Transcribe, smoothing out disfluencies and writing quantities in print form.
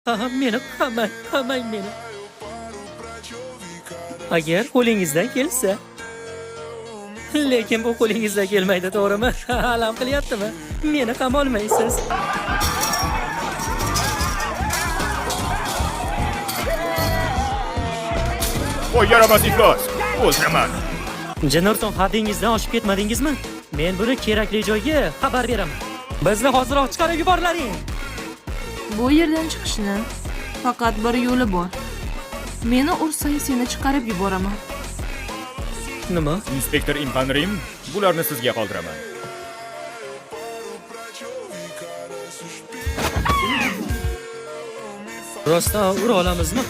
Meni qamang meni. Agar qo'lingizdan kelsa. Lekin bu qo'lingizdan kelmaydi, to'g'rimi? Alam qilyaptimi? Meni qamolmaysiz. Voy yaramas iflos! O'ldiraman! Jenurson, haddingizdan oshib ketmadingizmi? Men buni kerakli joyga xabar beraman. Bizni hoziroq chiqarib yuborlaring. Bu yerdan chiqishni faqat bir yo'li bor. Meni ursang seni chiqarib yuboraman. Nima? Inspektor Impanrim, bularni sizga qoldiraman. Rostdan ura olamizmi?